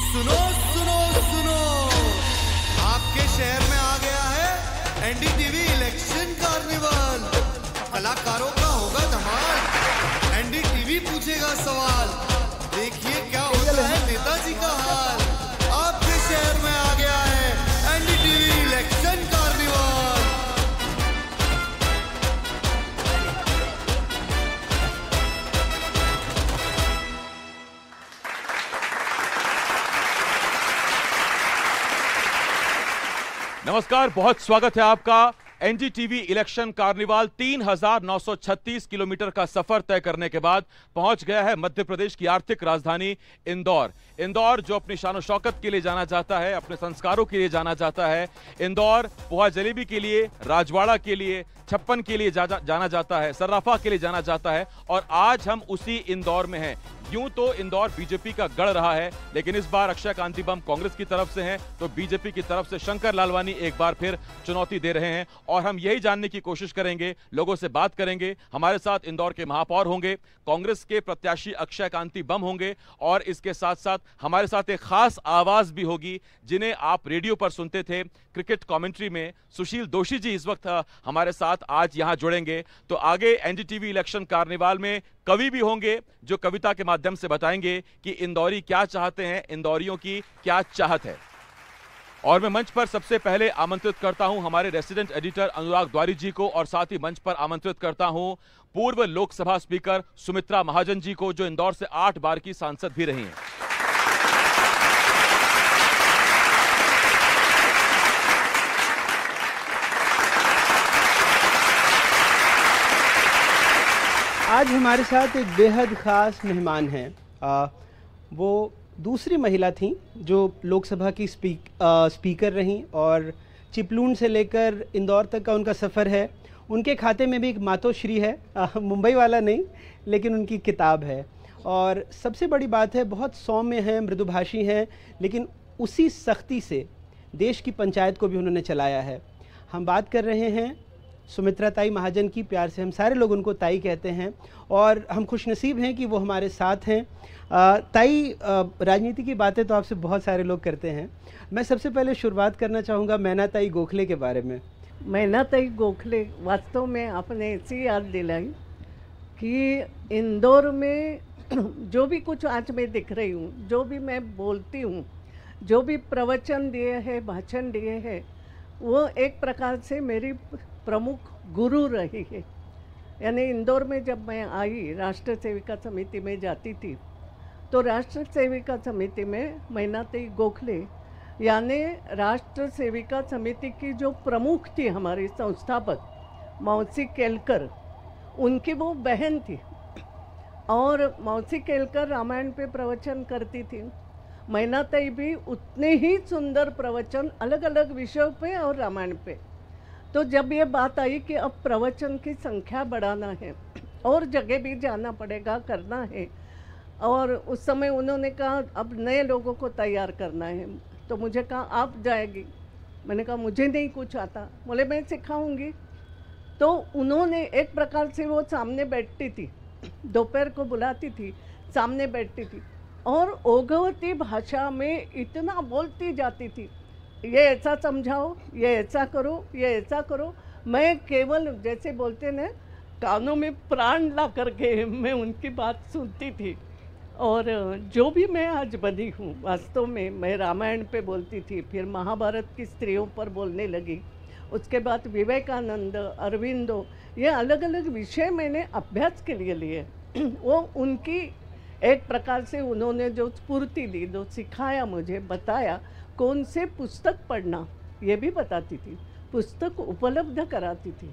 सुनो सुनो सुनो, आपके शहर में आ गया है एनडीटीवी इलेक्शन कार्निवल। कलाकारों का होगा धमाल, एनडीटीवी पूछेगा सवाल। देखिए क्या होता है नेताजी का हाल। आपके शहर में आ गया है एनडीटीवी इलेक्शन कार्निवल। नमस्कार, बहुत स्वागत है आपका। एनडीटीवी इलेक्शन कार्निवाल 3936 किलोमीटर का सफर तय करने के बाद पहुंच गया है मध्य प्रदेश की आर्थिक राजधानी इंदौर। इंदौर जो अपनी शान शौकत के लिए जाना जाता है, अपने संस्कारों के लिए जाना जाता है। इंदौर पोहा जलेबी के लिए, राजवाड़ा के लिए, छप्पन के लिए जाना जाता है, सर्राफा के लिए जाना जाता है। और आज हम उसी इंदौर में हैं। यूं तो इंदौर बीजेपी का गढ़ रहा है, लेकिन इस बार अक्षय कांति बम कांग्रेस की तरफ से हैं, तो बीजेपी की तरफ से शंकर लालवानी एक बार फिर चुनौती दे रहे हैं। और हम यही जानने की कोशिश करेंगे, लोगों से बात करेंगे। हमारे साथ इंदौर के महापौर होंगे, कांग्रेस के प्रत्याशी अक्षय कांति बम होंगे, और इसके साथ साथ हमारे साथ एक खास आवाज भी होगी जिन्हें आप रेडियो पर सुनते थे क्रिकेट कमेंट्री में। सुशील दोषी जी इस वक्त हमारे साथ आज यहां जुड़ेंगे। तो आगे एनडीटीवी इलेक्शन कार्निवाल में कवि भी होंगे जो कविता के माध्यम से बताएंगे कि इंदौरी क्या चाहते हैं, इंदौरियों की क्या चाहत है। और मैं मंच पर सबसे पहले आमंत्रित करता हूं हमारे रेसिडेंट एडिटर अनुराग द्वारी जी को, और साथ ही मंच पर आमंत्रित करता हूं पूर्व लोकसभा स्पीकर सुमित्रा महाजन जी को, जो इंदौर से 8 बार की सांसद भी रही हैं। आज हमारे साथ एक बेहद ख़ास मेहमान हैं। वो दूसरी महिला थीं जो लोकसभा की स्पीकर रहीं, और चिपलून से लेकर इंदौर तक का उनका सफ़र है। उनके खाते में भी एक मातोश्री है, मुंबई वाला नहीं, लेकिन उनकी किताब है। और सबसे बड़ी बात है, बहुत सौम्य हैं, मृदुभाषी हैं, लेकिन उसी सख्ती से देश की पंचायत को भी उन्होंने चलाया है। हम बात कर रहे हैं सुमित्रा ताई महाजन की। प्यार से हम सारे लोग उनको ताई कहते हैं, और हम खुशनसीब हैं कि वो हमारे साथ हैं। ताई, राजनीति की बातें तो आपसे बहुत सारे लोग करते हैं। मैं सबसे पहले शुरुआत करना चाहूँगा मैना ताई गोखले के बारे में। मैना ताई गोखले, वास्तव में आपने ऐसी याद दिलाई कि इंदौर में जो भी कुछ आज मैं दिख रही हूँ, जो भी मैं बोलती हूँ, जो भी प्रवचन दिए हैं, भाषण दिए हैं, वो एक प्रकार से मेरी प्रमुख गुरु रही है। यानी इंदौर में जब मैं आई, राष्ट्र सेविका समिति में जाती थी, तो राष्ट्र सेविका समिति में मैना ताई गोखले यानी राष्ट्र सेविका समिति की जो प्रमुख थी, हमारी संस्थापक मौसी केलकर, उनकी वो बहन थी। और मौसी केलकर रामायण पे प्रवचन करती थी। मैना ताई भी उतने ही सुंदर प्रवचन अलग अलग विषयों पे और रामायण पे। तो जब ये बात आई कि अब प्रवचन की संख्या बढ़ाना है और जगह भी जाना पड़ेगा, करना है, और उस समय उन्होंने कहा अब नए लोगों को तैयार करना है, तो मुझे कहा आप जाएगी। मैंने कहा मुझे नहीं कुछ आता। बोले मैं सिखाऊंगी। तो उन्होंने एक प्रकार से, वो सामने बैठती थी, दोपहर को बुलाती थी, सामने बैठती थी, और ओघवती भाषा में इतना बोलती जाती थी, ये ऐसा समझाओ, ये ऐसा करो, ये ऐसा करो। मैं केवल जैसे बोलते ना, कानों में प्राण ला करके मैं उनकी बात सुनती थी। और जो भी मैं आज बनी हूँ, वास्तव में मैं रामायण पे बोलती थी, फिर महाभारत की स्त्रियों पर बोलने लगी, उसके बाद विवेकानंद, अरविंदो, ये अलग अलग विषय मैंने अभ्यास के लिए लिए। वो उनकी एक प्रकार से उन्होंने जो स्फूर्ति दी, जो सिखाया, मुझे बताया कौन से पुस्तक पढ़ना, ये भी बताती थी, पुस्तक उपलब्ध कराती थी।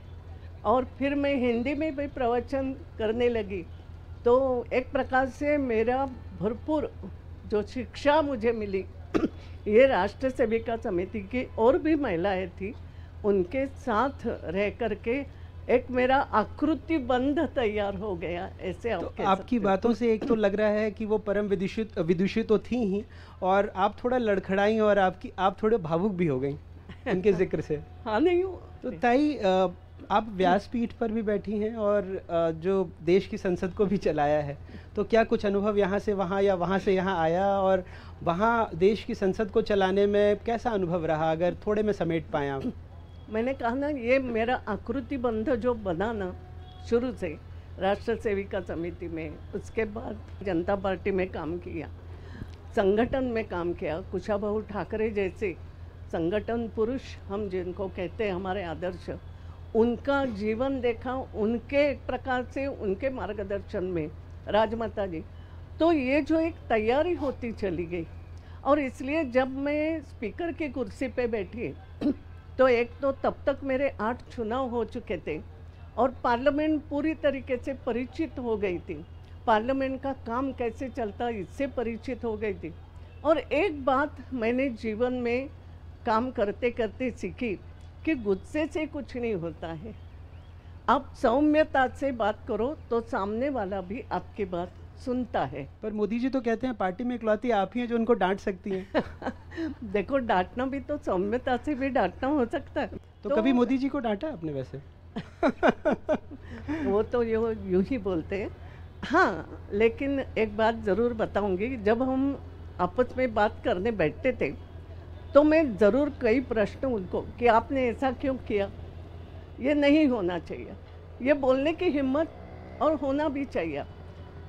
और फिर मैं हिंदी में भी प्रवचन करने लगी। तो एक प्रकार से मेरा भरपूर जो शिक्षा मुझे मिली, ये राष्ट्र सेविका समिति की और भी महिलाएं थी, उनके साथ रह करके एक मेरा आकृति बंध तैयार हो गया, ऐसे आप तो आपकी बातों से एक तो लग रहा है कि वो परम विदुषी तो थी ही, और आप थोड़ा लड़खड़ाई और आप थोड़े भावुक भी हो गई उनके जिक्र से। हाँ, नहीं हो तो ताई, आप व्यासपीठ पर भी बैठी हैं और जो देश की संसद को भी चलाया है, तो क्या कुछ अनुभव यहाँ से वहाँ या वहाँ से यहाँ आया, और वहाँ देश की संसद को चलाने में कैसा अनुभव रहा, अगर थोड़े में समेट पाएँ आप? मैंने कहा ना, ये मेरा आकृति बंध जो बना ना शुरू से राष्ट्र सेविका समिति में, उसके बाद जनता पार्टी में काम किया, संगठन में काम किया, कुशाभाऊ ठाकरे जैसे संगठन पुरुष हम जिनको कहते हैं, हमारे आदर्श, उनका जीवन देखा, उनके एक प्रकार से उनके मार्गदर्शन में, राजमाता जी। तो ये जो एक तैयारी होती चली गई, और इसलिए जब मैं स्पीकर की कुर्सी पे बैठी तो एक तो तब तक मेरे 8 चुनाव हो चुके थे और पार्लियामेंट पूरी तरीके से परिचित हो गई थी, पार्लियामेंट का काम कैसे चलता इससे परिचित हो गई थी। और एक बात मैंने जीवन में काम करते करते सीखी कि गुस्से से कुछ नहीं होता है, आप सौम्यता से बात करो तो सामने वाला भी आपकी बात सुनता है। पर मोदी जी तो कहते हैं पार्टी में इकलौती आप ही हैं जो उनको डांट सकती हैं। देखो, डांटना भी तो सौम्यता से भी डांटना हो सकता है। तो कभी मोदी जी को डांटा आपने वैसे? वो तो यूं ही बोलते हैं। हाँ, लेकिन एक बात ज़रूर बताऊंगी, जब हम आपस में बात करने बैठते थे तो मैं ज़रूर कई प्रश्न उनको कि आपने ऐसा क्यों किया, ये नहीं होना चाहिए, ये बोलने की हिम्मत और होना भी चाहिए।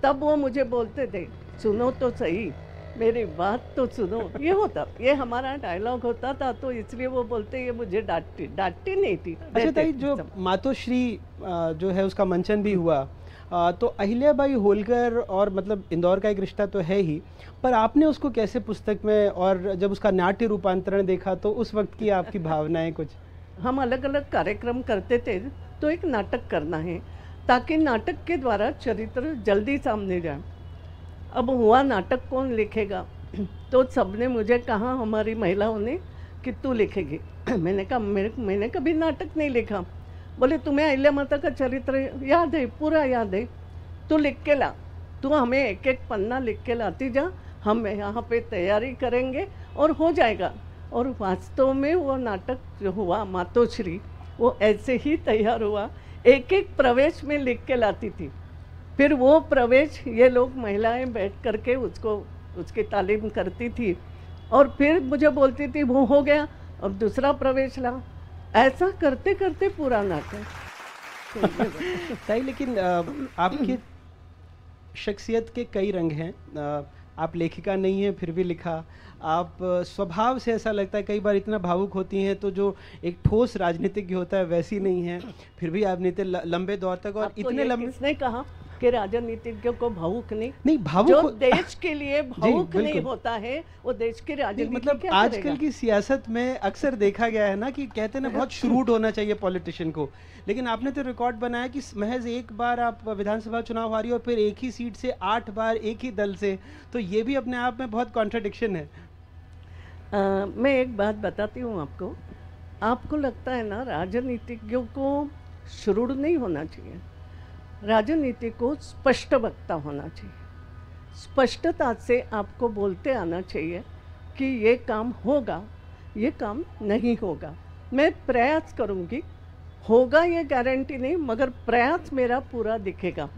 तब वो मुझे बोलते थे, सुनो तो सही, मेरी बात तो सुनो। ये होता, ये हमारा डायलॉग होता था, तो इसलिए वो बोलते ये मुझे डांटती नहीं थी। अच्छा ताई, जो मातोश्री जो है उसका मंचन भी हुआ, तो अहिल्याबाई होलकर और मतलब इंदौर का एक रिश्ता तो है ही, पर आपने उसको कैसे पुस्तक में, और जब उसका नाट्य रूपांतरण देखा तो उस वक्त की आपकी भावनाएं कुछ? हम अलग अलग कार्यक्रम करते थे, तो एक नाटक करना है ताकि नाटक के द्वारा चरित्र जल्दी सामने जाए। अब हुआ नाटक कौन लिखेगा, तो सबने मुझे कहा, हमारी महिलाओं ने, कि तू लिखेगी। मैंने कहा मैंने कभी नाटक नहीं लिखा। बोले तुम्हें अहिल्या माता का चरित्र याद है, पूरा याद है, तू लिख के ला, तू हमें एक एक पन्ना लिख के लाती जा, हम यहाँ पे तैयारी करेंगे और हो जाएगा। और वास्तव में वो नाटक जो हुआ मातोश्री, वो ऐसे ही तैयार हुआ, एक एक प्रवेश में लिख के लाती थी। फिर वो प्रवेश ये लोग महिलाएं बैठ करके उसकी तालीम करती थी, और फिर मुझे बोलती थी वो हो गया, अब दूसरा प्रवेश ला। ऐसा करते करते पूरा नाटक। ताई, लेकिन आपकी शख्सियत के कई रंग हैं। आप लेखिका नहीं हैं फिर भी लिखा, आप स्वभाव से ऐसा लगता है कई बार इतना भावुक होती हैं, तो जो एक ठोस राजनीतिक होता है वैसी नहीं है, फिर भी आप इतने लंबे दौर तक, और इतने लंबे। किसने कहा कि राजनीतिज्ञों को भावुक नहीं भावुक जो देश के लिए भावुक नहीं होता है, वो देश की राजनीति मतलब क्या आजकल करेगा? की सियासत में अक्सर देखा गया है ना कि कहते हैं ना बहुत श्रूड होना चाहिए पॉलिटिशियन को, लेकिन आपने तो रिकॉर्ड बनाया कि महज एक बार आप विधानसभा चुनाव हारी और फिर एक ही सीट से 8 बार एक ही दल से, तो ये भी अपने आप में बहुत कॉन्ट्रडिक्शन है। मैं एक बात बताती हूँ आपको लगता है ना राजनीतिज्ञों को श्रूड नहीं होना चाहिए, राजनीति को स्पष्ट वक्ता होना चाहिए। स्पष्टता से आपको बोलते आना चाहिए कि ये काम होगा, ये काम नहीं होगा। मैं प्रयास करूँगी, होगा ये गारंटी नहीं, मगर प्रयास मेरा पूरा दिखेगा।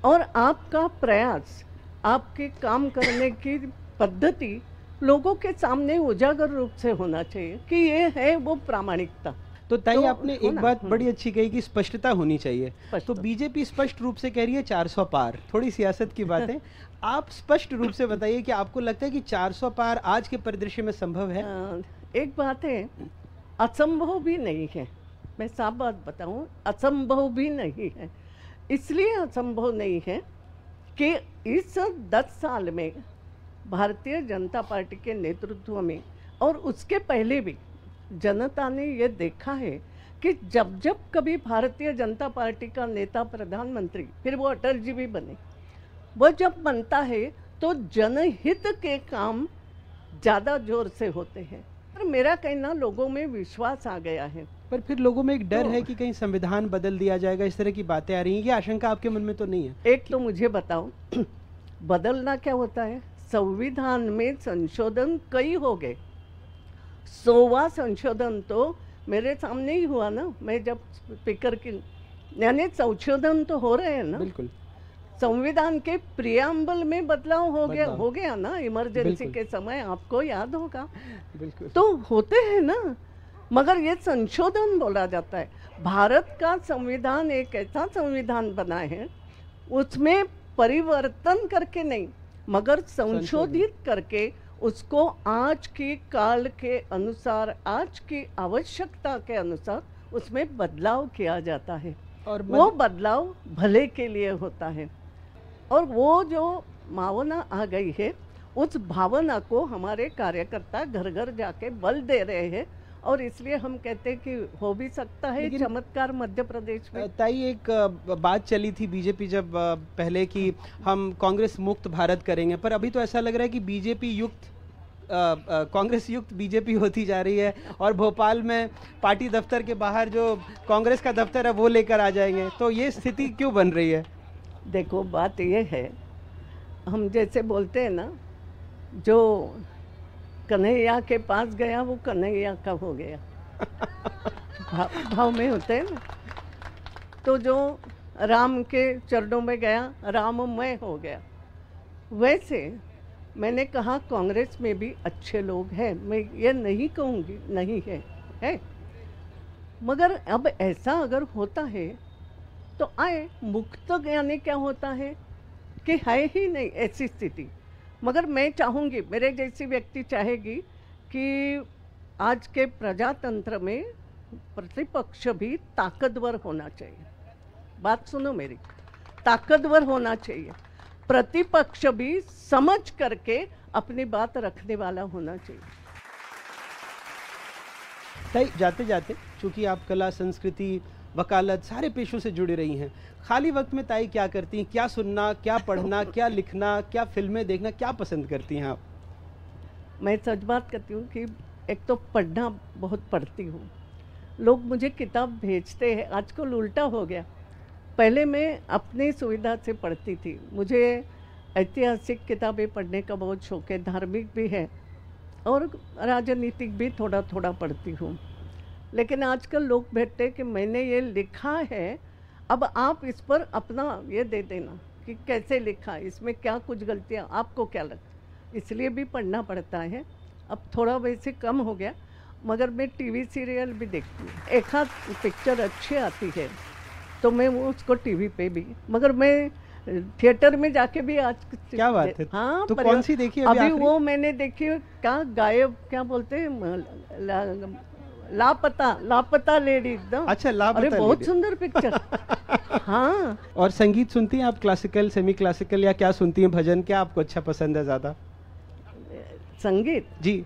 और आपका प्रयास, आपके काम करने की पद्धति लोगों के सामने उजागर रूप से होना चाहिए कि ये है वो प्रामाणिकता। तो ताई, आपने एक बात बड़ी अच्छी कही कि स्पष्टता होनी चाहिए। तो बीजेपी स्पष्ट रूप से कह रही है 400 पार, थोड़ी सियासत की बात है, आप स्पष्ट रूप से बताइए कि आपको लगता है कि 400 पार आज के परिदृश्य में संभव है? एक बात है, असंभव भी नहीं है। मैं साफ बात बताऊं, असंभव भी नहीं है। इसलिए असंभव नहीं है कि इस 10 साल में भारतीय जनता पार्टी के नेतृत्व में और उसके पहले भी जनता ने ये देखा है कि जब जब कभी भारतीय जनता पार्टी का नेता प्रधानमंत्री, फिर वो अटल जी भी बने, वो जब बनता है तो जनहित के काम ज़्यादा जोर से होते हैं। और मेरा कहना, लोगों में विश्वास आ गया है। पर फिर लोगों में एक डर है कि कहीं संविधान बदल दिया जाएगा, इस तरह की बातें आ रही हैं, ये आशंका आपके मन में तो नहीं है? एक तो मुझे बताओ, बदलना क्या होता है? संविधान में संशोधन कई हो गए, 100वां संशोधन तो मेरे सामने ही हुआ ना, मैं जब स्पीकर की, यानी संशोधन तो हो रहे हैं ना, बिल्कुल संविधान के प्रियम्बल में बदलाव हो बदलाव। गया ना इमरजेंसी बिल्कुल। के समय, आपको याद होगा। बिल्कुल। तो होते हैं ना, मगर ये संशोधन बोला जाता है। भारत का संविधान एक ऐसा संविधान बना है, उसमें परिवर्तन करके नहीं मगर संशोधित करके उसको आज की काल के अनुसार, आज की आवश्यकता के अनुसार उसमें बदलाव किया जाता है। और वो बदलाव भले के लिए होता है, और वो जो भावना आ गई है, उस भावना को हमारे कार्यकर्ता घर घर जाके बल दे रहे हैं, और इसलिए हम कहते हैं कि हो भी सकता है लेकिन चमत्कार मध्य प्रदेश में। ताई एक बात चली थी बीजेपी जब पहले कि हम कांग्रेस मुक्त भारत करेंगे, पर अभी तो ऐसा लग रहा है कि बीजेपी युक्त कांग्रेस युक्त बीजेपी होती जा रही है, और भोपाल में पार्टी दफ्तर के बाहर जो कांग्रेस का दफ्तर है वो लेकर आ जाएंगे। तो ये स्थिति क्यों बन रही है? देखो बात ये है, हम जैसे बोलते हैं ना, जो कन्हैया के पास गया वो कन्हैया का हो गया। भाव में होते हैं ना, तो जो राम के चरणों में गया राममय हो गया। वैसे मैंने कहा कांग्रेस में भी अच्छे लोग हैं, मैं ये नहीं कहूँगी नहीं है, मगर अब ऐसा अगर होता है तो आए। मुक्त यानी क्या होता है कि है ही नहीं ऐसी स्थिति। मगर मैं चाहूँगी, मेरे जैसी व्यक्ति चाहेगी कि आज के प्रजातंत्र में प्रतिपक्ष भी ताकतवर होना चाहिए। बात सुनो मेरी, ताकतवर होना चाहिए। प्रतिपक्ष भी समझ करके अपनी बात रखने वाला होना चाहिए। ताई जाते जाते, चूंकि आप कला, संस्कृति, वकालत सारे पेशों से जुड़ी रही हैं, खाली वक्त में ताई क्या करती हैं? क्या सुनना, क्या पढ़ना, क्या लिखना, क्या फिल्में देखना, क्या पसंद करती हैं आप? मैं सच बात करती हूँ कि एक तो पढ़ना बहुत पढ़ती हूँ। लोग मुझे किताब भेजते हैं, आजकल उल्टा हो गया। पहले मैं अपनी सुविधा से पढ़ती थी। मुझे ऐतिहासिक किताबें पढ़ने का बहुत शौक है, धार्मिक भी है और राजनीतिक भी थोड़ा थोड़ा पढ़ती हूँ। लेकिन आजकल लोग भेजते हैं कि मैंने ये लिखा है, अब आप इस पर अपना ये दे देना कि कैसे लिखा, इसमें क्या कुछ गलतियाँ, आपको क्या लगता। इसलिए भी पढ़ना पड़ता है। अब थोड़ा वैसे कम हो गया, मगर मैं टीवी सीरियल भी देखती हूँ। एक आध पिक्चर अच्छी आती है तो मैं वो उसको टीवी पे भी, मगर मैं थिएटर में जाके भी आज क्या बात है। हाँ, तो कौन सी देखी अभी आखिरी? वो मैंने देखी, क्या गायब, क्या बोलते हैं, लापता लेडीज ना। अच्छा, लापता अरे बहुत लेडीज। सुंदर पिक्चर। हाँ। और संगीत सुनती हैं आप? क्लासिकल, सेमी क्लासिकल, या क्या सुनती हैं? भजन क्या आपको अच्छा पसंद है ज़्यादा? संगीत जी।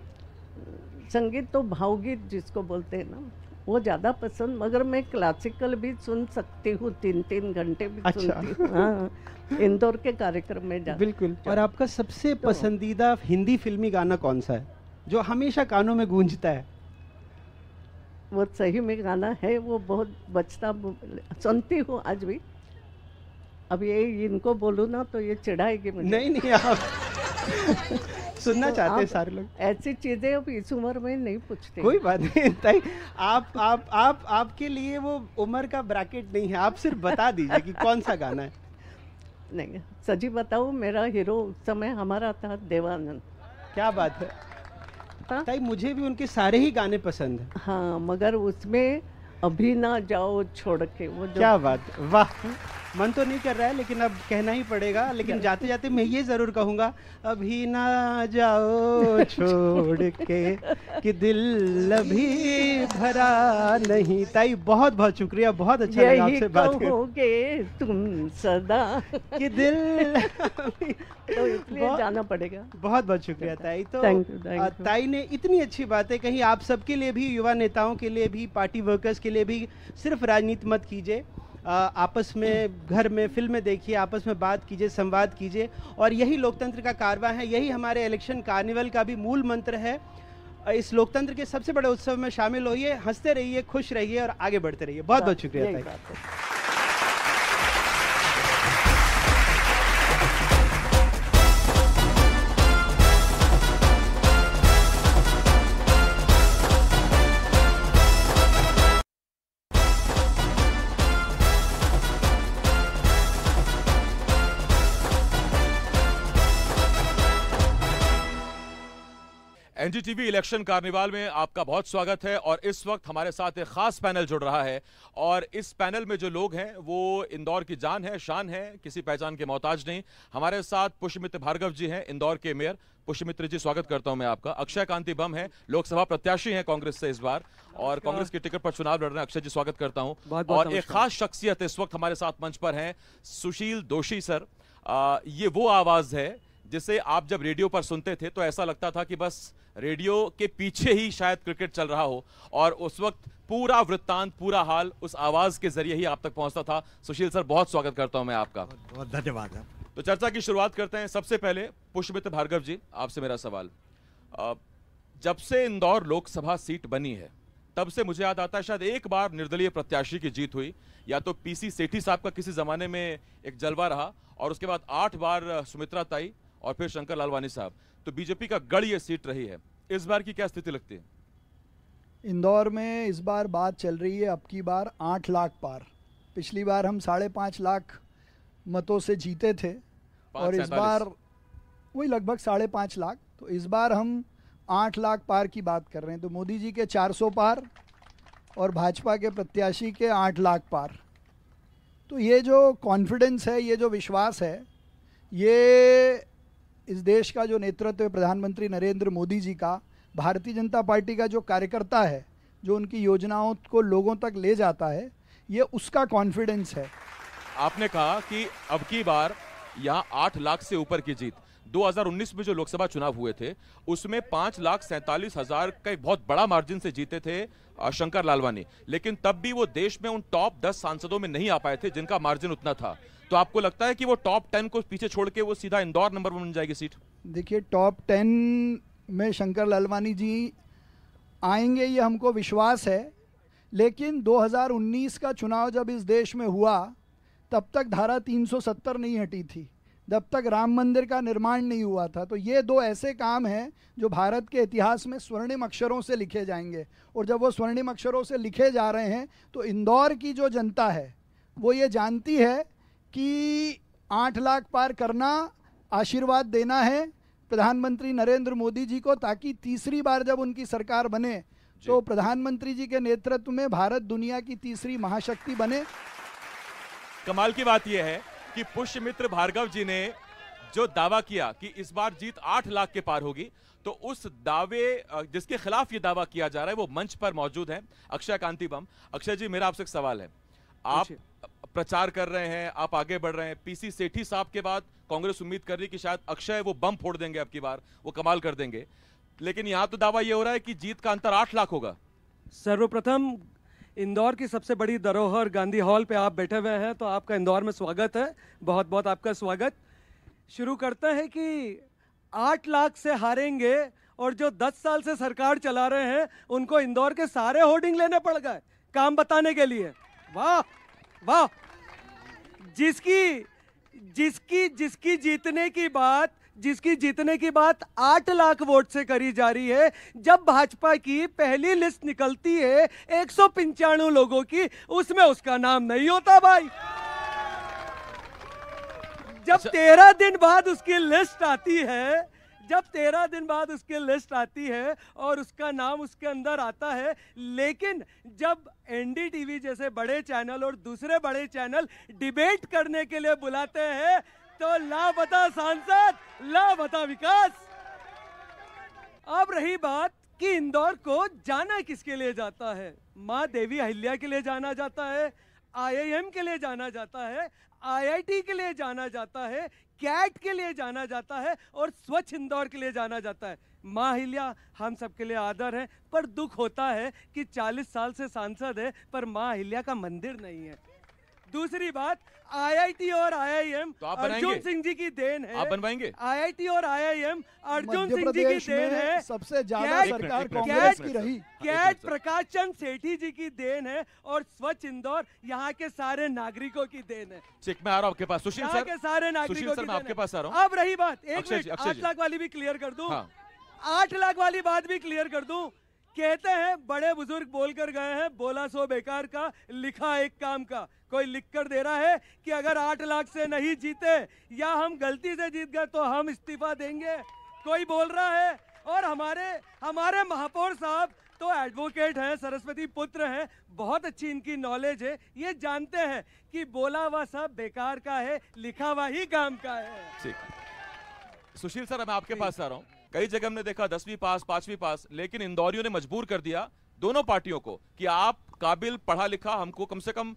संगीत तो भावगीत जिसको बोलते हैं ना, वो ज़्यादा पसंद। मगर मैं क्लासिकल भी सुन सकती हूँ, 3-3 घंटे भी अच्छा। सुनती हूँ। हाँ, इंदौर के कार्यक्रम में जा। बिल्कुल। और आपका सबसे पसंदीदा हिंदी फिल्मी गाना कौन सा है जो हमेशा कानों में गूंजता है? वो सही में गाना है, वो बहुत बचता सुनती हूँ आज भी। अब ये इनको बोलूँ ना तो ये चिढ़ाएगी मुझे। नहीं आप सुनना तो चाहते हैं आप सारे लोग। ऐसी चीजें अब इस उम्र में नहीं पूछते। कोई बात नहीं ताई, आप आपके लिए वो उम्र का ब्रैकेट नहीं है, आप सिर्फ बता दीजिए कि कौन सा गाना है। नहीं, सच्ची बताऊँ, मेरा हीरो उस समय हमारा था देवानंद। क्या बात है ताई, मुझे भी उनके सारे ही गाने पसंद हैं। हाँ, मगर उसमें अभी ना जाओ छोड़ के, वो जो क्या बात, वाह। मन तो नहीं कर रहा है लेकिन अब कहना ही पड़ेगा। लेकिन जाते जाते मैं ये ज़रूर कहूँगा, अभी ना जाओ छोड़ के कि दिल अभी भरा नहीं। ताई बहुत बहुत शुक्रिया, बहुत अच्छा लगा आपसे बात करके। कहोगे तुम सदा कि दिल तो इसलिए जाना पड़ेगा। बहुत बहुत शुक्रिया ताई। तो Thank you. ताई ने इतनी अच्छी बातें कही। आप सबके लिए भी, युवा नेताओं के लिए भी, पार्टी वर्कर्स के लिए भी, सिर्फ राजनीति मत कीजिए, आपस में घर में फिल्में देखिए, आपस में बात कीजिए, संवाद कीजिए। और यही लोकतंत्र का कारवां है, यही हमारे इलेक्शन कार्निवल का भी मूल मंत्र है। इस लोकतंत्र के सबसे बड़े उत्सव में शामिल होइए, हंसते रहिए, खुश रहिए और आगे बढ़ते रहिए। बहुत बहुत शुक्रिया यही ताई। बात है। एनडीटीवी इलेक्शन कार्निवाल में आपका बहुत स्वागत है और इस वक्त हमारे साथ एक खास पैनल जुड़ रहा है और इस पैनल में जो लोग हैं वो इंदौर की जान है, शान है, किसी पहचान के मोहताज नहीं। हमारे साथ पुष्यमित्र भार्गव जी हैं, इंदौर के मेयर। पुष्यमित्र जी, स्वागत करता हूं मैं आपका। अक्षय कांति बम है, लोकसभा प्रत्याशी हैं कांग्रेस से इस बार और कांग्रेस की टिकट पर चुनाव लड़ रहे हैं। अक्षय जी, स्वागत करता हूं। और एक खास शख्सियत इस वक्त हमारे साथ मंच पर हैं, सुशील दोशी सर। ये वो आवाज है जिसे आप जब रेडियो पर सुनते थे तो ऐसा लगता था कि बस रेडियो के पीछे ही शायद क्रिकेट चल रहा हो और उस वक्त पूरा वृत्तांत, पूरा हाल उस आवाज के जरिए ही आप तक पहुंचता था। सुशील सर, बहुत स्वागत करता हूं मैं आपका। बहुत धन्यवाद। तो चर्चा की शुरुआत करते हैं। सबसे पहले पुष्यमित्र भार्गव जी, आपसे मेरा सवाल। जब से इंदौर लोकसभा सीट बनी है तब से मुझे याद आता है शायद एक बार निर्दलीय प्रत्याशी की जीत हुई, या तो पीसी सेठी साहब का किसी जमाने में एक जलवा रहा और उसके बाद 8 बार सुमित्रा ताई और फिर शंकर लालवानी साहब। तो बीजेपी का गढ़ ये सीट रही है। इस बार की क्या स्थिति लगती है? इंदौर में इस बार बात चल रही है अब की बार 8 लाख पार। पिछली बार हम 5.5 लाख मतों से जीते थे और इस बार वही लगभग 5.5 लाख। तो इस बार हम 8 लाख पार की बात कर रहे हैं। तो मोदी जी के 400 पार और भाजपा के प्रत्याशी के 8 लाख पार। तो ये जो कॉन्फिडेंस है, ये जो विश्वास है, ये इस देश का जो नेतृत्व है प्रधानमंत्री नरेंद्र मोदी जी का, भारतीय जनता पार्टी का जो कार्यकर्ता है, जो उनकी योजनाओं को लोगों तक ले जाता है, ये उसका कॉन्फिडेंस है। आपने कहा कि अब की बार यहाँ 8 लाख से ऊपर की जीत। 2019 में जो लोकसभा चुनाव हुए थे उसमें 5,47,000 का एक बहुत बड़ा मार्जिन से जीते थे शंकर लालवानी, लेकिन तब भी वो देश में उन टॉप 10 सांसदों में नहीं आ पाए थे जिनका मार्जिन उतना था। तो आपको लगता है कि वो टॉप 10 को पीछे छोड़ के वो सीधा इंदौर नंबर 1 बन जाएगी सीट? देखिए, टॉप 10 में शंकर लालवानी जी आएंगे ये हमको विश्वास है, लेकिन 2019 का चुनाव जब इस देश में हुआ तब तक धारा 370 नहीं हटी थी, जब तक राम मंदिर का निर्माण नहीं हुआ था। तो ये 2 ऐसे काम हैं जो भारत के इतिहास में स्वर्णिम अक्षरों से लिखे जाएंगे और जब वो स्वर्णिम अक्षरों से लिखे जा रहे हैं तो इंदौर की जो जनता है वो ये जानती है कि 8 लाख पार करना, आशीर्वाद देना है प्रधानमंत्री नरेंद्र मोदी जी को, ताकि तीसरी बार जब उनकी सरकार बने तो प्रधानमंत्री जी के नेतृत्व में भारत दुनिया की तीसरी महाशक्ति बने। कमाल की बात यह है कि पुष्यमित्र भार्गव जी ने जो दावा किया कि इस बार जीत 8 लाख के पार होगी, तो उस दावे जिसके खिलाफ ये दावा किया जा रहा है वो मंच पर मौजूद है अक्षय कांति बम। अक्षय जी, मेरा आपसे एक सवाल है। आप प्रचार कर रहे हैं, आप आगे बढ़ रहे हैं। पीसी सेठी साहब के बाद कांग्रेस उम्मीद कर रही कि शायद अक्षय वो बम फोड़ देंगे, अब की बार वो कमाल कर देंगे, लेकिन यहां तो दावा ये हो रहा है कि जीत का अंतर 8 लाख होगा। सर्वप्रथम इंदौर की सबसे बड़ी धरोहर गांधी हॉल पे आप बैठे हुए हैं, तो आपका इंदौर में स्वागत है, बहुत बहुत आपका स्वागत। शुरू करते हैं कि 8 लाख से हारेंगे और जो 10 साल से सरकार चला रहे हैं उनको इंदौर के सारे होर्डिंग लेने पड़ गए काम बताने के लिए। वाह वाह। जिसकी जीतने की बात 8 लाख वोट से करी जा रही है, जब भाजपा की पहली लिस्ट निकलती है 195 लोगों की, उसमें उसका नाम नहीं होता भाई। जब 13 दिन बाद उसकी लिस्ट आती है, जब 13 दिन बाद उसकी लिस्ट आती है और उसका नाम उसके अंदर आता है, लेकिन जब एनडीटीवी जैसे बड़े चैनल और दूसरे बड़े चैनल डिबेट करने के लिए बुलाते हैं तो लापता सांसद, लापता विकास। अब रही बात कि इंदौर को जाना किसके लिए जाता है। मां देवी अहिल्या के लिए जाना जाता है, आईआईएम के लिए जाना जाता है, आईआईटी के लिए जाना जाता है, कैट के लिए जाना जाता है और स्वच्छ इंदौर के लिए जाना जाता है। मां अहिल्या हम सबके लिए आदर है, पर दुख होता है कि 40 साल से सांसद है पर मां अहिल्या का मंदिर नहीं है। दूसरी बात, आईआईटी और आईआईएम तो आप अर्जुन सिंह जी की देन है। आप बनवाएंगे? आईआईटी और आईआईएम अर्जुन सिंह जी की देन है। सबसे ज्यादा सरकार कांग्रेस की रही। कैट प्रकाश चंद सेठी जी की देन है और स्वच्छ इंदौर यहाँ के सारे नागरिकों की देन है। ठीक, मैं आ रहा हूं आपके पास। सुशील सर, के सारे नागरिकों की मैं आपके पास आ रहा हूं। अब रही बात, एक मिनट, 8 लाख वाली भी क्लियर कर दूं। 8 लाख वाली बात भी क्लियर कर दूं। कहते हैं बड़े बुजुर्ग बोलकर गए हैं, बोला सो बेकार का, लिखा एक काम का। कोई लिख कर दे रहा है कि अगर 8 लाख से नहीं जीते या हम गलती से जीत गए तो हम इस्तीफा देंगे। कोई बोल रहा है और हमारे महापौर साहब तो एडवोकेट हैं, सरस्वती पुत्र हैं, बहुत अच्छी इनकी नॉलेज है, ये जानते हैं कि बोला हुआ सब बेकार का है, लिखा हुआ ही काम का है। ठीक। सुशील सर, मैं आपके पास आ रहा हूं। कई जगह हमने देखा 10वीं पास, 5वीं पास, लेकिन इंदौरियों ने मजबूर कर दिया दोनों पार्टियों को कि आप काबिल पढ़ा लिखा, हमको कम से कम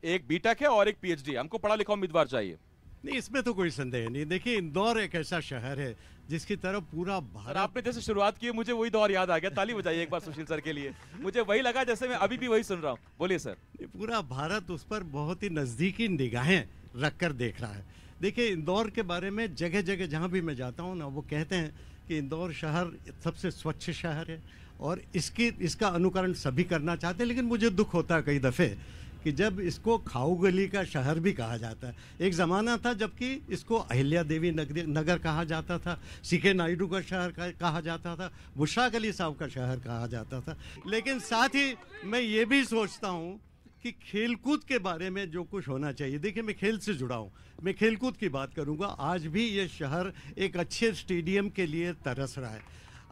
एक बीटेक है और एक पीएचडी, हमको पढ़ा लिखा उम्मीदवार चाहिए। नहीं, इसमें तो कोई संदेह नहीं। देखिए, इंदौर एक ऐसा शहर है जिसकी तरफ पूरा भारत। आपने जैसे शुरुआत की, मुझे वही दौर याद आ गया। ताली बजाइए एक बार सुशील सर के लिए। मुझे वही लगा जैसे मैं अभी भी वही सुन रहा हूँ। बोलिए सर। पूरा भारत उस पर बहुत ही नज़दीकी निगाहें रखकर देख रहा है। देखिए, इंदौर के बारे में जगह जगह जहाँ भी मैं जाता हूँ ना, वो कहते हैं कि इंदौर शहर सबसे स्वच्छ शहर है और इसका अनुकरण सभी करना चाहते हैं। लेकिन मुझे दुख होता है कई दफ़े कि जब इसको खाऊ गली का शहर भी कहा जाता है। एक ज़माना था जबकि इसको अहिल्या देवी नगर कहा जाता था, सीके नायडू का शहर कहा जाता था, बुशरा अली साहब का शहर कहा जाता था। लेकिन साथ ही मैं ये भी सोचता हूँ कि खेलकूद के बारे में जो कुछ होना चाहिए। देखिए, मैं खेल से जुड़ा हूँ, मैं खेलकूद की बात करूँगा। आज भी ये शहर एक अच्छे स्टेडियम के लिए तरस रहा है।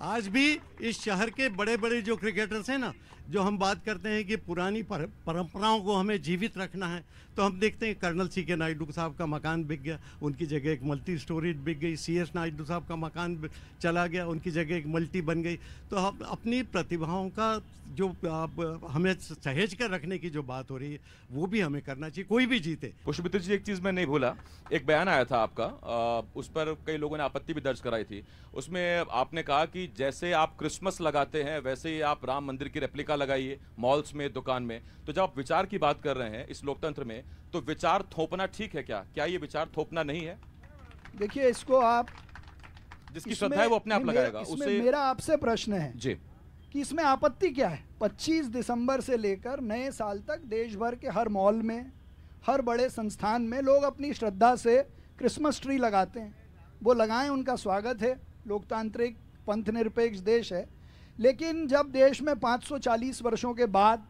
आज भी इस शहर के बड़े बड़े जो क्रिकेटर्स हैं ना, जो हम बात करते हैं कि पुरानी परंपराओं को हमें जीवित रखना है, तो हम देखते हैं कर्नल सीके नायडू साहब का मकान बिक गया, उनकी जगह एक मल्टी स्टोरेज बिक गई। सीएस नायडू साहब का मकान चला गया, उनकी जगह एक मल्टी बन गई। तो हम अपनी प्रतिभाओं का जो हमें सहेज कर रखने की जो बात हो रही है, वो भी हमें करना चाहिए, कोई भी जीते। पुष्पमित्र जी, एक चीज मैं नहीं भूला, एक बयान आया था आपका, उस पर कई लोगों ने आपत्ति भी दर्ज कराई थी। उसमें आपने कहा कि जैसे आप क्रिसमस लगाते हैं वैसे ही आप राम मंदिर की रेप्लिका लगाइए मॉल्स में, दुकान में। तो जब आप विचार की बात कर रहे हैं इस लोकतंत्र में, तो विचार थोपना ठीक है क्या ये विचार थोपना नहीं है? देखिए, इसको आप जिसकी श्रद्धा है वो अपने आप लगाएगा। उससे मेरा आपसे प्रश्न है जी कि इसमें आपत्ति क्या है? 25 दिसंबर से लेकर नए साल तक देश भर के हर मॉल में, हर बड़े संस्थान में लोग अपनी श्रद्धा से क्रिसमस ट्री लगाते हैं। वो लगाएं, उनका स्वागत है, लोकतांत्रिक पंथ निरपेक्ष देश है। लेकिन जब देश में 540 वर्षों के बाद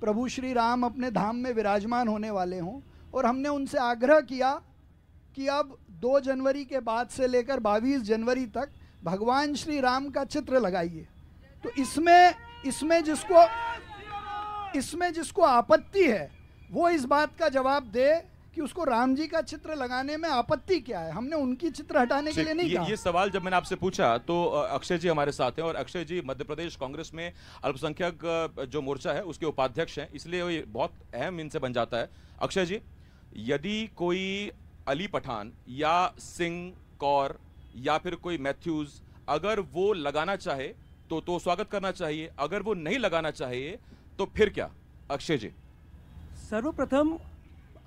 प्रभु श्री राम अपने धाम में विराजमान होने वाले हों और हमने उनसे आग्रह किया कि अब 2 जनवरी के बाद से लेकर 22 जनवरी तक भगवान श्री राम का चित्र लगाइए, तो इसमें जिसको आपत्ति है वो इस बात का जवाब दे कि उसको राम जी का चित्र लगाने में आपत्ति क्या है। हमने उनकी चित्र हटाने के लिए नहीं कहा। ये सवाल जब मैंने आपसे पूछा तो अक्षय जी हमारे साथ हैं, और अक्षय जी मध्य प्रदेश कांग्रेस में अल्पसंख्यक जो मोर्चा है उसके उपाध्यक्ष हैं, इसलिए ये बहुत अहम इनसे बन जाता है। अक्षय जी, यदि कोई अली पठान या सिंह कौर या फिर कोई मैथ्यूज अगर वो लगाना चाहे तो स्वागत करना चाहिए, अगर वो नहीं लगाना चाहिए तो फिर क्या? अक्षय जी। सर्वप्रथम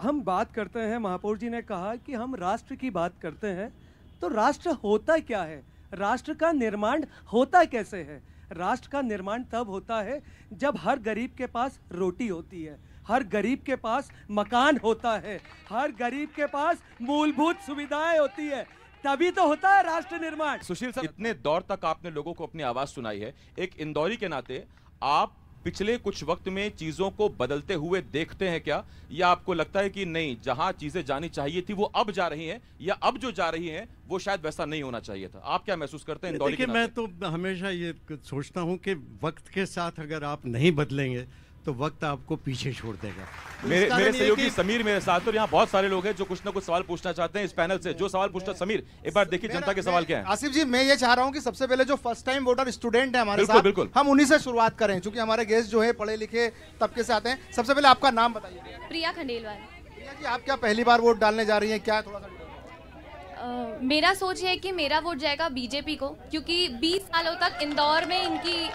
हम बात करते हैं, महापौर जी ने कहा कि हम राष्ट्र की बात करते हैं, तो राष्ट्र होता क्या है, राष्ट्र का निर्माण होता कैसे है? राष्ट्र का निर्माण तब होता है जब हर गरीब के पास रोटी होती है, हर गरीब के पास मकान होता है, हर गरीब के पास मूलभूत सुविधाएं होती है, तभी तो होता है राष्ट्र निर्माण। सुशील सर, इतने दौर तक आपने लोगों को अपनी आवाज सुनाई है, एक इंदौरी के नाते आप पिछले कुछ वक्त में चीजों को बदलते हुए देखते हैं क्या, या आपको लगता है कि नहीं, जहां चीजें जानी चाहिए थी वो अब जा रही हैं, या अब जो जा रही हैं वो शायद वैसा नहीं होना चाहिए था? आप क्या महसूस करते हैं इंदौरी के नाते? मैं तो हमेशा ये सोचता हूं कि वक्त के साथ अगर आप नहीं बदलेंगे तो वक्त आपको पीछे छोड़ देगा। मेरे सहयोगी समीर मेरे साथ, और यहाँ बहुत सारे लोग हैं जो कुछ ना कुछ सवाल पूछना चाहते हैं इस पैनल से। जो सवाल पूछना, समीर एक बार देखिए जनता के सवाल क्या है। आसिफ जी, मैं ये चाह रहा हूँ कि सबसे पहले जो फर्स्ट टाइम वोटर स्टूडेंट है हमारे साथ, बिल्कुल हम उन्हीं से शुरुआत करें, क्योंकि हमारे गेस्ट जो है पढ़े लिखे तबके से आते हैं। सबसे पहले आपका नाम बताइए। प्रिया खंडेलवाल। प्रिया जी, आप क्या पहली बार वोट डालने जा रही हैं? क्या थोड़ा सा मेरा सोच है कि मेरा वोट जाएगा बीजेपी को, क्योंकि 20 सालों तक इंदौर में इनकी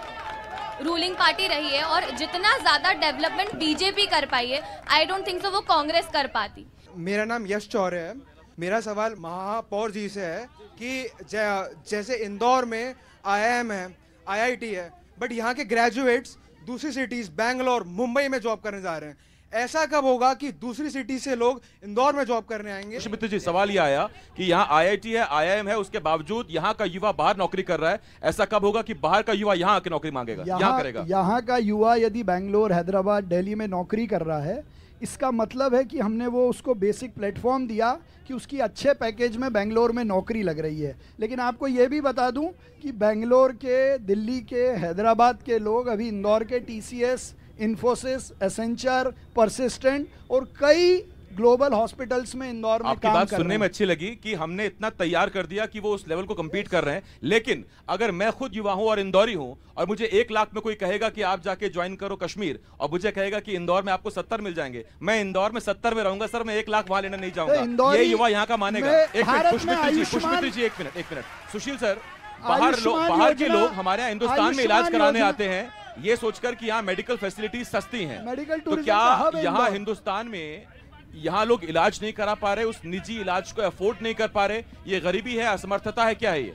रूलिंग पार्टी रही है और जितना ज्यादा डेवलपमेंट बीजेपी कर पाई है, आई डोंट थिंक सो वो कांग्रेस कर पाती। मेरा नाम यश चौरे है। मेरा सवाल महापौर जी से है कि जैसे इंदौर में IIM है, IIT है, बट यहाँ के ग्रेजुएट्स दूसरी सिटीज बैंगलोर, मुंबई में जॉब करने जा रहे हैं, ऐसा कब होगा कि दूसरी सिटी से लोग इंदौर में जॉब करने आएंगे? पुष्पमित्र जी, सवाल ये आया कि यहाँ IIT है, IIM है, उसके बावजूद यहाँ का युवा बाहर नौकरी कर रहा है, ऐसा कब होगा कि बाहर का युवा यहाँ आके नौकरी मांगेगा, यहाँ करेगा? यहाँ का युवा यदि बैंगलोर, हैदराबाद, दिल्ली में नौकरी कर रहा है, इसका मतलब है कि हमने वो उसको बेसिक प्लेटफॉर्म दिया कि उसकी अच्छे पैकेज में बेंगलोर में नौकरी लग रही है। लेकिन आपको ये भी बता दूं कि बेंगलोर के, दिल्ली के, हैदराबाद के लोग अभी इंदौर के TCS, इन्फोसिस, एसेंचर, परसिस्टेंट और कई ग्लोबल हॉस्पिटल्स में इंदौर में आपकी काम बात कर सुनने रहे में हैं। अच्छी लगी कि हमने इतना तैयार कर दिया कि वो उस लेवल को compete कर रहे हैं। लेकिन अगर मैं खुद युवा हूं और इंदौरी हूं और मुझे 1 लाख में कोई कहेगा कि आप जाके ज्वाइन करो कश्मीर और मुझे कहेगा कि इंदौर में आपको 70 मिल जाएंगे, मैं इंदौर में 70 में रहूंगा सर, मैं 1 लाख वहां लेने नहीं जाऊंगा। ये युवा यहां का मानेगा। एक मिनट पुष्पमित्री जी, एक मिनट सुशील सर, बाहर के लोग हमारे यहाँ हिंदुस्तान में इलाज कराने आते हैं ये सोचकर कि यहाँ मेडिकल फैसिलिटीज सस्ती हैं, तो क्या यहाँ हिंदुस्तान में यहाँ लोग इलाज नहीं करा पा रहे, उस निजी इलाज को अफोर्ड नहीं कर पा रहे? ये गरीबी है, असमर्थता है, क्या है ये?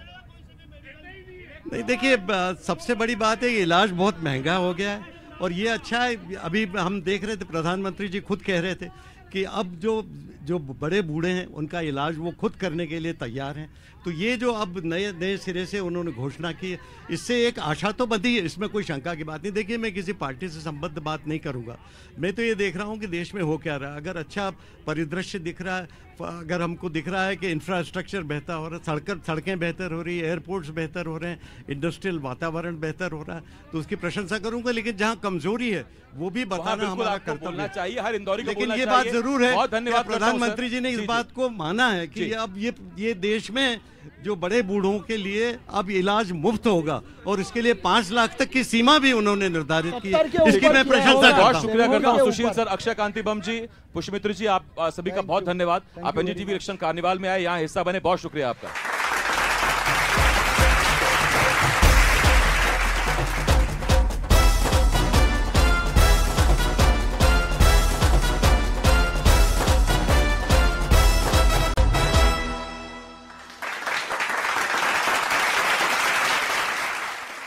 नहीं, देखिए सबसे बड़ी बात है कि इलाज बहुत महंगा हो गया है और ये अच्छा है। अभी हम देख रहे थे, प्रधानमंत्री जी खुद कह रहे थे कि अब जो बड़े बूढ़े हैं उनका इलाज वो खुद करने के लिए तैयार हैं। तो ये जो अब नए सिरे से उन्होंने घोषणा की है, इससे एक आशा तो बंधी है, इसमें कोई शंका की बात नहीं। देखिए, मैं किसी पार्टी से संबद्ध बात नहीं करूंगा, मैं तो ये देख रहा हूँ कि देश में हो क्या रहा है। अगर अच्छा परिदृश्य दिख रहा है, अगर हमको दिख रहा है कि इंफ्रास्ट्रक्चर बेहतर हो रहा है, सड़कें बेहतर हो रही है, एयरपोर्ट्स बेहतर हो रहे हैं, इंडस्ट्रियल वातावरण बेहतर हो रहा है, तो उसकी प्रशंसा करूंगा। लेकिन जहाँ कमजोरी है वो भी बताना हमारा कर्तव्य चाहिए, हर इंदौरी को लेकिन ये बात जरूर है, बहुत धन्यवाद प्रधानमंत्री जी ने इस बात को माना है कि अब ये देश में जो बड़े बूढ़ों के लिए अब इलाज मुफ्त होगा और इसके लिए 5 लाख तक की सीमा भी उन्होंने निर्धारित की है, इसकी मैं प्रशंसा करता हूं। बहुत शुक्रिया करता हूं सुशील सर, अक्षय कांति बम जी, पुष्पमित्र जी, आप सभी का बहुत धन्यवाद। आप NDTV इलेक्शन कार्निवाल में आए, यहाँ हिस्सा बने, बहुत शुक्रिया आपका।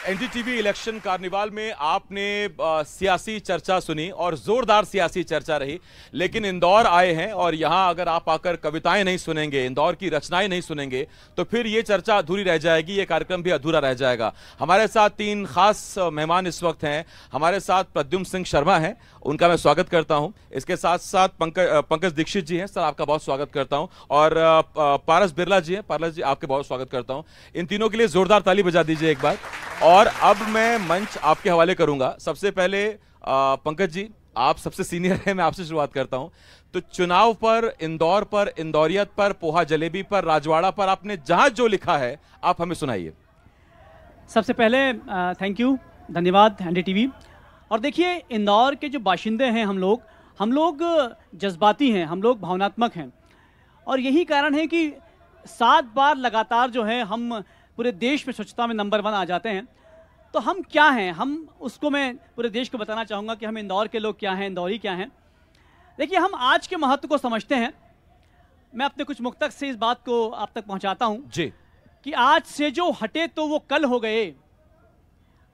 NDTV इलेक्शन कार्निवाल में आपने सियासी चर्चा सुनी और जोरदार सियासी चर्चा रही, लेकिन इंदौर आए हैं और यहां अगर आप आकर कविताएं नहीं सुनेंगे, इंदौर की रचनाएं नहीं सुनेंगे, तो फिर ये चर्चा अधूरी रह जाएगी, ये कार्यक्रम भी अधूरा रह जाएगा। हमारे साथ 3 खास मेहमान इस वक्त हैं। हमारे साथ प्रद्युम्न सिंह शर्मा हैं, उनका मैं स्वागत करता हूं। इसके साथ साथ पंकज दीक्षित जी हैं, सर आपका बहुत स्वागत करता हूं। और पारस बिरला जी हैं, पारस जी आपके बहुत स्वागत करता हूं। इन तीनों के लिए जोरदार ताली बजा दीजिए एक बार। और अब मैं मंच आपके हवाले करूंगा। सबसे पहले पंकज जी, आप सबसे सीनियर हैं, मैं आपसे शुरुआत करता हूं। तो चुनाव पर, इंदौर पर, इंदौरियत पर, पोहा जलेबी पर, राजवाड़ा पर आपने जहां जो लिखा है आप हमें सुनाइए। सबसे पहले थैंक यू, धन्यवाद NDTV। और देखिए, इंदौर के जो बाशिंदे हैं हम लोग जज्बाती हैं, हम लोग भावनात्मक हैं, और यही कारण है कि 7 बार लगातार जो है हम पूरे देश में स्वच्छता में नंबर 1 आ जाते हैं। तो हम क्या हैं, हम उसको मैं पूरे देश को बताना चाहूँगा कि हम इंदौर के लोग क्या हैं, इंदौरी क्या हैं। देखिए, हम आज के महत्व को समझते हैं। मैं अपने कुछ मुक्तक से इस बात को आप तक पहुँचाता हूँ जी, कि आज से जो हटे तो वो कल हो गए,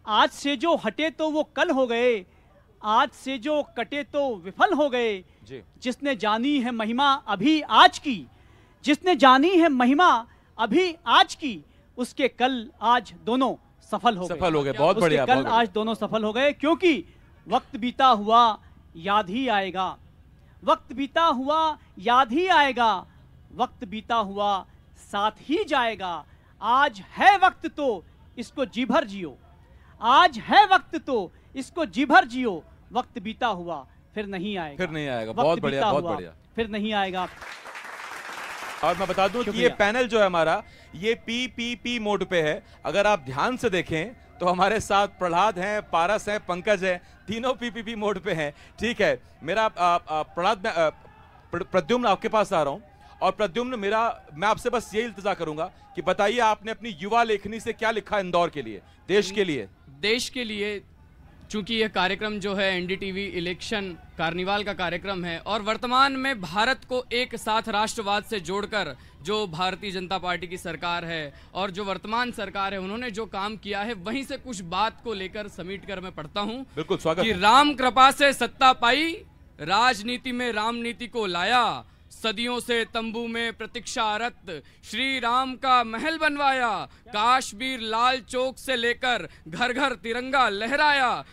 आज से जो हटे तो वो कल हो गए, आज से जो कटे तो विफल हो गए। जिसने जानी है महिमा अभी आज की, जिसने जानी है महिमा अभी आज की, उसके कल आज दोनों सफल हो गए। बहुत बढ़िया। कल आज दोनों सफल हो गए, क्योंकि वक्त बीता हुआ याद ही आएगा, वक्त बीता हुआ याद ही आएगा, वक्त बीता हुआ साथ ही जाएगा। आज है वक्त तो इसको जी भर जियो, आज है वक्त तो इसको जी भर जियो, वक्त बीता हुआ फिर नहीं आएगा, फिर नहीं आएगा। बहुत बढ़िया, बहुत बढ़िया, फिर नहीं आएगा। और मैं बता दूं कि ये पैनल जो है हमारा, ये PPP मोड पे है। अगर आप ध्यान से देखें तो हमारे साथ प्रहलाद हैं, पारस हैं, पंकज हैं, तीनों PPP मोड पे हैं। ठीक है, मेरा प्रहलाद, प्रद्युम्न आपके पास आ रहा हूं। और प्रद्युम्न, मैं आपसे बस ये इल्तिजा करूंगा कि बताइए आपने अपनी युवा लेखनी से क्या लिखा इंदौर के लिए, देश के लिए? देश के लिए, चूंकि यह कार्यक्रम जो है NDTV इलेक्शन कार्निवाल का कार्यक्रम है और वर्तमान में भारत को एक साथ राष्ट्रवाद से जोड़कर जो भारतीय जनता पार्टी की सरकार है और जो वर्तमान सरकार है, उन्होंने जो काम किया है, वहीं से कुछ बात को लेकर समेट कर मैं पढ़ता हूं। बिल्कुल, स्वागत। कि राम कृपा से सत्ता पाई, राजनीति में राम नीति को लाया, सदियों से तंबू में प्रतीक्षारत श्री राम का महल बनवाया, काश्मीर लाल चौक से लेकर घर घर तिरंगा लहराया,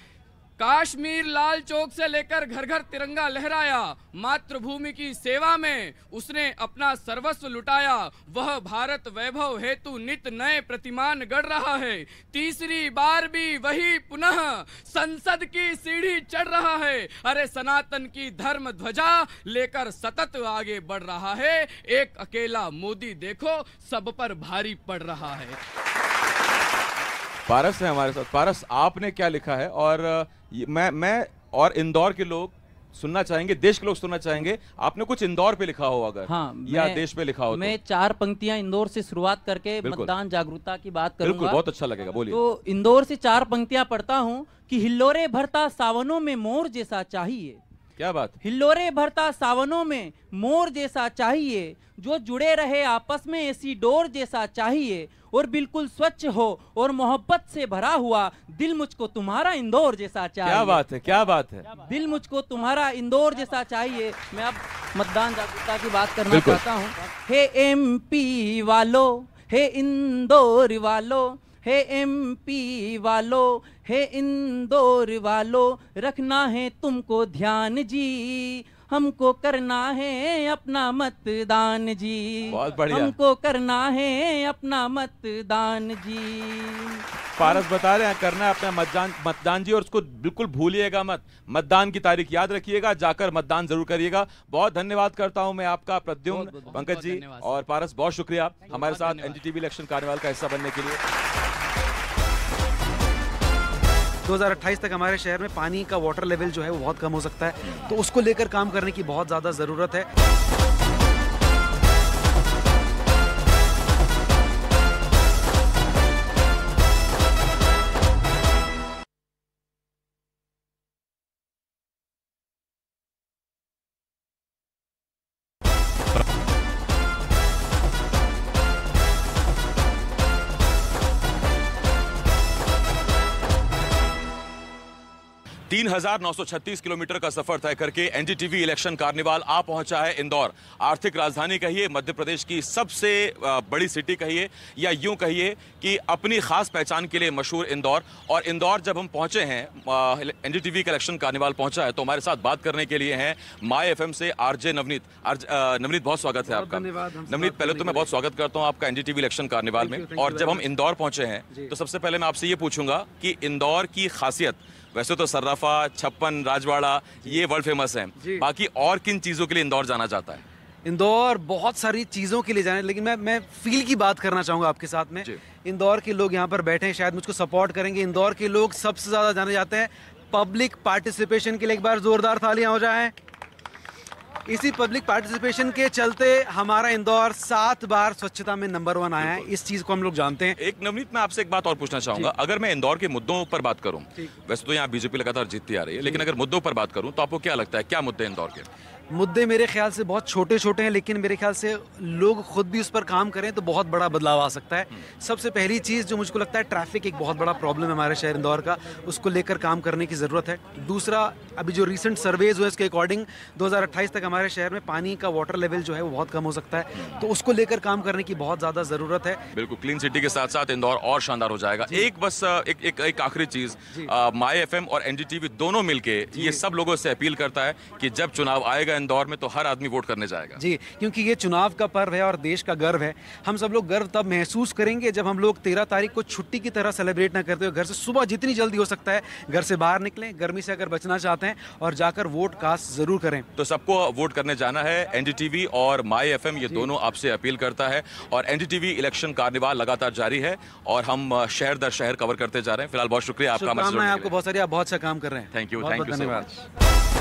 कश्मीर लाल चौक से लेकर घर घर तिरंगा लहराया, मातृभूमि की सेवा में उसने अपना सर्वस्व लुटाया। वह भारत वैभव हेतु नित नए प्रतिमान गढ़ रहा है। तीसरी बार भी वही पुनः संसद की सीढ़ी चढ़ रहा है। अरे सनातन की धर्म ध्वजा लेकर सतत आगे बढ़ रहा है। एक अकेला मोदी देखो सब पर भारी पड़ रहा है। पारस है हमारे साथ। पारस, आपने क्या लिखा है? और मैं और इंदौर के लोग सुनना चाहेंगे, देश के लोग सुनना चाहेंगे, आपने कुछ इंदौर पे लिखा हो अगर, हाँ, या देश पे लिखा हो। मैं 4 पंक्तियां इंदौर से शुरुआत करके मतदान जागरूकता की बात करूंगा। बिल्कुल, बहुत अच्छा लगेगा, बोलिए। तो इंदौर से 4 पंक्तियां पढ़ता हूं कि हिल्लोरे भरता सावनों में मोर जैसा चाहिए। क्या बात? हिल्लोरे भरता सावनों में मोर जैसा चाहिए, जो जुड़े रहे आपस में ऐसी डोर जैसा चाहिए, और बिल्कुल स्वच्छ हो और मोहब्बत से भरा हुआ दिल मुझको तुम्हारा इंदौर जैसा चाहिए। क्या बात है, क्या बात है। दिल मुझको तुम्हारा इंदौर जैसा चाहिए। मैं अब मतदान जागरूकता की बात करना चाहता हूँ। हे एमपी वालों, हे इंदौर वालों, हे एमपी वालों, हे इंदौर वालों, रखना है तुमको ध्यान जी, हमको करना है अपना मतदान जी। बहुत बढ़िया। हमको करना है अपना मतदान जी। पारस बता रहे हैं करना है अपना मतदान जी, और उसको बिल्कुल भूलिएगा मत। मतदान की तारीख याद रखिएगा, जाकर मतदान जरूर करिएगा। बहुत धन्यवाद करता हूं मैं आपका प्रद्युम्न, पंकज जी और पारस, बहुत शुक्रिया हमारे साथ एनडीटीवी इलेक्शन कार्निवाल का हिस्सा बनने के लिए। 2028 तक हमारे शहर में पानी का वाटर लेवल जो है वो बहुत कम हो सकता है, तो उसको लेकर काम करने की बहुत ज़्यादा ज़रूरत है। 3,936 किलोमीटर का सफर तय करके एनडीटीवी इलेक्शन कार्निवाल आ पहुंचा है इंदौर। आर्थिक राजधानी कहिए, मध्य प्रदेश की सबसे बड़ी सिटी कहिए, या यूं कहिए कि अपनी खास पहचान के लिए मशहूर इंदौर। और इंदौर जब हम पहुंचे हैं, एनडीटीवी का इलेक्शन कार्निवाल पहुंचा है, तो हमारे साथ बात करने के लिए हैं माय एफएम से आरजे नवनीत। नवनीत, बहुत स्वागत है आपका। नवनीत, पहले तो मैं बहुत स्वागत करता हूं आपका एनडीटीवी इलेक्शन कार्निवाल में। और जब हम इंदौर पहुंचे हैं तो सबसे पहले मैं आपसे ये पूछूंगा कि इंदौर की खासियत, वैसे तो सर्राफा, छप्पन, राजवाड़ा ये वर्ल्ड फेमस हैं, बाकी और किन चीज़ों के लिए इंदौर जाना जाता है? इंदौर बहुत सारी चीज़ों के लिए जाना है, लेकिन मैं फील की बात करना चाहूँगा आपके साथ में। इंदौर के लोग यहाँ पर बैठे हैं, शायद मुझको सपोर्ट करेंगे। इंदौर के लोग सबसे ज़्यादा जाने जाते हैं पब्लिक पार्टिसिपेशन के लिए। एक बार ज़ोरदार तालियां हो जाएं। इसी पब्लिक पार्टिसिपेशन के चलते हमारा इंदौर 7 बार स्वच्छता में नंबर 1 आया है। इस चीज को हम लोग जानते हैं। एक नवनीत, मैं आपसे एक बात और पूछना चाहूंगा। अगर मैं इंदौर के मुद्दों पर बात करूं, वैसे तो यहाँ बीजेपी लगातार जीतती आ रही है, लेकिन अगर मुद्दों पर बात करूं तो आपको क्या लगता है, क्या मुद्दे इंदौर के? मुद्दे मेरे ख्याल से बहुत छोटे छोटे हैं, लेकिन मेरे ख्याल से लोग खुद भी उस पर काम करें तो बहुत बड़ा बदलाव आ सकता है। सबसे पहली चीज़ जो मुझको लगता है, ट्रैफिक एक बहुत बड़ा प्रॉब्लम है हमारे शहर इंदौर का, उसको लेकर काम करने की ज़रूरत है। दूसरा, अभी जो रिसेंट सर्वेज हुए इसके अकॉर्डिंग 2028 तक हमारे शहर में पानी का वाटर लेवल जो है वो बहुत कम हो सकता है, तो उसको लेकर काम करने की बहुत ज़्यादा ज़रूरत है। बिल्कुल, क्लीन सिटी के साथ साथ इंदौर और शानदार हो जाएगा। एक बस एक आखिरी चीज़, माय एफएम और एनडीटीवी दोनों मिलके ये सब लोगों से अपील करता है कि जब चुनाव आएगा इंदौर में तो हर आदमी वोट करने जाएगा। जी, क्योंकि ये चुनाव का पर्व है और देश का गर्व है। हम सब लोग गर्व तब महसूस करेंगे जब हम लोग 13 तारीख को छुट्टी की तरह सेलिब्रेट ना करते हुए घर से सुबह जितनी जल्दी हो सकता है घर से बाहर निकलें, गर्मी से अगर बचना चाहते हैं, और जाकर वोट कास्ट जरूर करें। तो सबको वोट करने जाना है। एनडीटीवी और माय एफएम ये दोनों आपसे अपील करता है, और एनडीटीवी इलेक्शन कार्निवाल लगातार जारी है और हम शहर दर शहर कवर करते जा रहे हैं। फिलहाल बहुत शुक्रिया आपका। आपको बहुत सारी, आप बहुत अच्छा काम कर रहे हैं। थैंक यू, धन्यवाद।